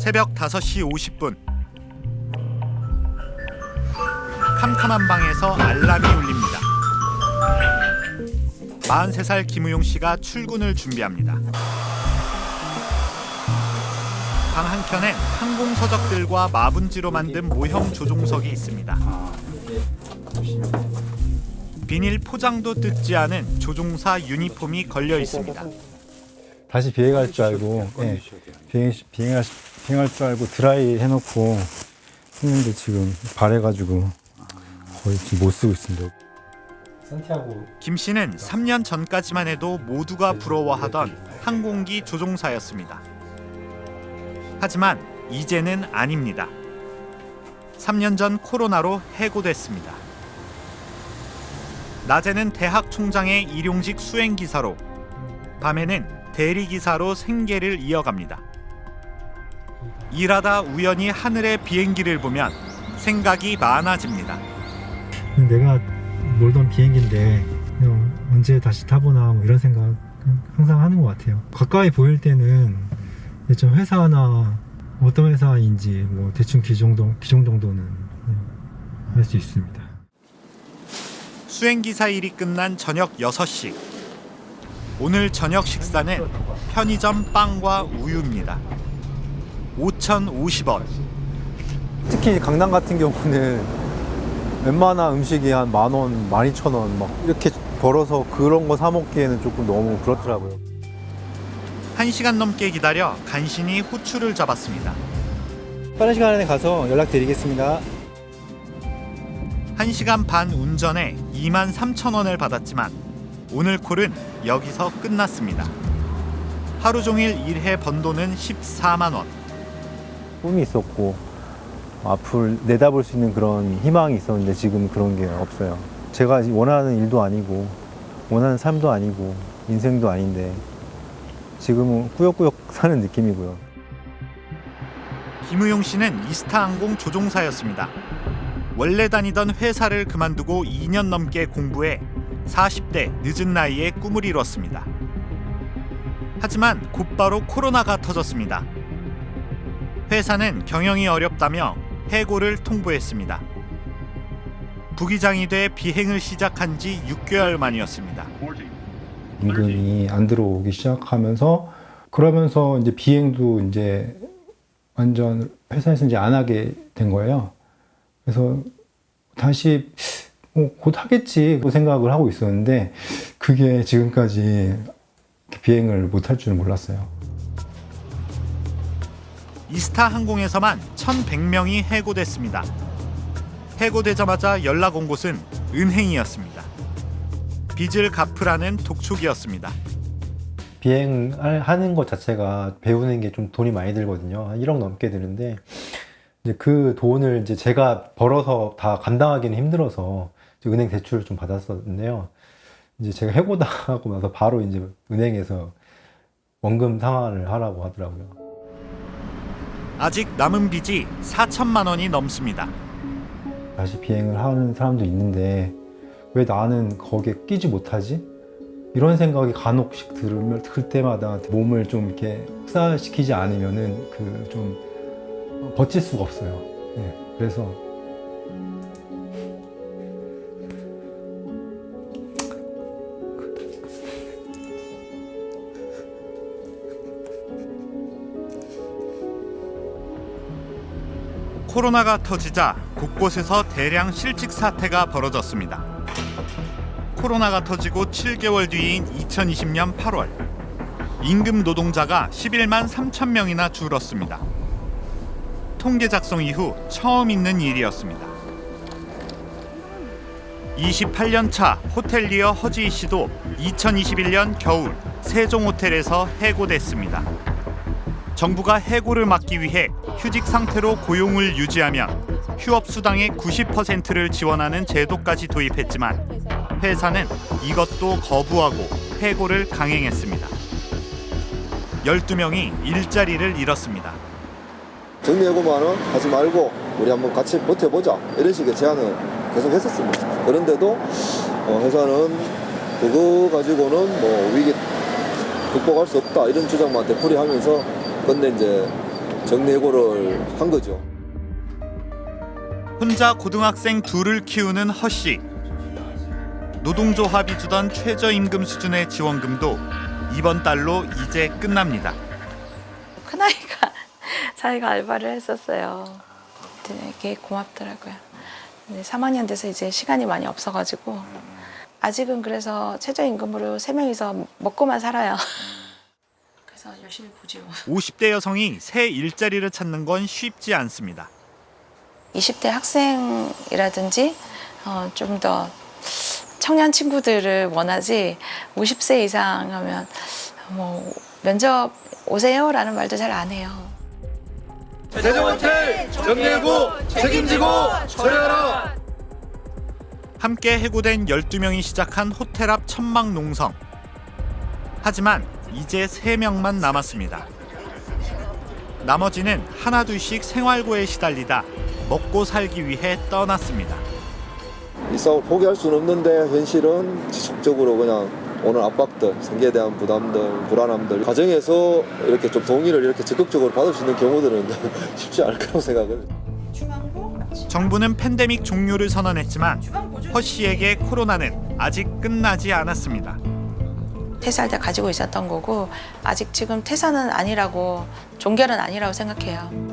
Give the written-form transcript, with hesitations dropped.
새벽 5시 50분. 캄캄한 방에서 알람이 울립니다. 43살 김우용 씨가 출근을 준비합니다. 방 한켠엔 항공 서적들과 마분지로 만든 모형 조종석이 있습니다. 비닐 포장도 뜯지 않은 조종사 유니폼이 걸려 있습니다. 다시 비행할 줄 알고, 비행할 줄 알고 드라이 해놓고 했는데 지금 발해가지고 거의 지금 못 쓰고 있습니다. 김 씨는 3년 전까지만 해도 모두가 부러워하던 항공기 조종사였습니다. 하지만 이제는 아닙니다. 3년 전 코로나로 해고됐습니다. 낮에는 대학 총장의 일용직 수행기사로, 밤에는 대리기사로 생계를 이어갑니다. 일하다 우연히 하늘의 비행기를 보면 생각이 많아집니다. 내가 몰던 비행기인데 그냥 언제 다시 타보나 뭐 이런 생각 항상 하는 것 같아요. 가까이 보일 때는 좀 회사나 어떤 회사인지 뭐 대충 기종 정도는 할 수 있습니다. 수행기사 일이 끝난 저녁 6시. 오늘 저녁 식사는 편의점 빵과 우유입니다. 5,050원. 특히 강남 같은 경우는 웬만한 음식이 한 10,000원, 12,000원 막 이렇게 벌어서 그런 거 사 먹기에는 조금 너무 그렇더라고요. 1시간 넘게 기다려 간신히 호출을 잡았습니다. 빠른 시간 안에 가서 연락드리겠습니다. 1시간 반 운전에 23,000원을 받았지만 오늘 콜은 여기서 끝났습니다. 하루 종일 일해 번 돈은 14만 원. 꿈이 있었고 앞을 내다볼 수 있는 그런 희망이 있었는데 지금 그런 게 없어요. 제가 원하는 일도 아니고 원하는 삶도 아니고 인생도 아닌데 지금은 꾸역꾸역 사는 느낌이고요. 김우용 씨는 이스타항공 조종사였습니다. 원래 다니던 회사를 그만두고 2년 넘게 공부해 40대 늦은 나이에 꿈을 이뤘습니다. 하지만 곧바로 코로나가 터졌습니다. 회사는 경영이 어렵다며 해고를 통보했습니다. 부기장이 돼 비행을 시작한 지 6개월 만이었습니다. 임금이 안 들어오기 시작하면서 그러면서 이제 비행도 이제 완전 회사에서 이제 안 하게 된 거예요. 그래서 다시 곧 하겠지 그 생각을 하고 있었는데 그게 지금까지 비행을 못 할 줄은 몰랐어요. 이스타 항공에서만 1,100명이 해고됐습니다. 해고되자마자 연락 온 곳은 은행이었습니다. 빚을 갚으라는 독촉이었습니다. 비행하는 것 자체가 배우는 게 좀 돈이 많이 들거든요. 한 1억 넘게 드는데 이제 그 돈을 이제 제가 벌어서 다 감당하기는 힘들어서 이제 은행 대출을 좀 받았었는데요. 이제 제가 해고당하고 나서 바로 이제 은행에서 원금 상환을 하라고 하더라고요. 아직 남은 빚이 4천만 원이 넘습니다. 다시 비행을 하는 사람도 있는데 왜 나는 거기에 끼지 못하지? 이런 생각이 간혹씩 들 때마다 몸을 좀 이렇게 흡사시키지 않으면은 그 좀 버틸 수가 없어요. 네, 그래서 코로나가 터지자 곳곳에서 대량 실직 사태가 벌어졌습니다. 코로나가 터지고 7개월 뒤인 2020년 8월 임금 노동자가 11만 3천 명이나 줄었습니다. 통계 작성 이후 처음 있는 일이었습니다. 28년 차 호텔리어 허지희 씨도 2021년 겨울 세종호텔에서 해고됐습니다. 정부가 해고를 막기 위해 휴직 상태로 고용을 유지하면 휴업수당의 90%를 지원하는 제도까지 도입했지만 회사는 이것도 거부하고 해고를 강행했습니다. 12명이 일자리를 잃었습니다. 정리해고만은 하지 말고 우리 한번 같이 버텨보자 이런 식의 제안을 계속 했었습니다. 그런데도 회사는 그거 가지고는 뭐 위기 극복할 수 없다 이런 주장만 되풀이하면서 근데 이제 정리해고를 한 거죠. 혼자 고등학생 둘을 키우는 허 씨. 노동조합이 주던 최저임금 수준의 지원금도 이번 달로 이제 끝납니다. 큰아이가 자기가 알바를 했었어요. 되게 고맙더라고요. 근데 3학년 돼서 이제 시간이 많이 없어가지고 아직은 그래서 최저임금으로 3명이서 먹고만 살아요. 그래서 열심히 보죠. 50대 여성이 새 일자리를 찾는 건 쉽지 않습니다. 20대 학생이라든지 좀 더 청년 친구들을 원하지 50세 이상 하면 뭐 면접 오세요라는 말도 잘 안 해요. 대정호텔 정리해고 책임지고 처리하라. 함께 해고된 12명이 시작한 호텔 앞 천막 농성. 하지만 이제 3명만 남았습니다. 나머지는 하나둘씩 생활고에 시달리다 먹고 살기 위해 떠났습니다. 이 싸움을 포기할 수는 없는데 현실은 지속적으로 그냥 오는 압박들, 생계에 대한 부담들, 불안함들 가정에서 이렇게 좀 동의를 이렇게 적극적으로 받을 수 있는 경우들은 쉽지 않을 거라고 생각을. 정부는 팬데믹 종료를 선언했지만 허 씨에게 코로나는 아직 끝나지 않았습니다. 퇴사할 때 가지고 있었던 거고 아직 지금 퇴사는 아니라고 종결은 아니라고 생각해요.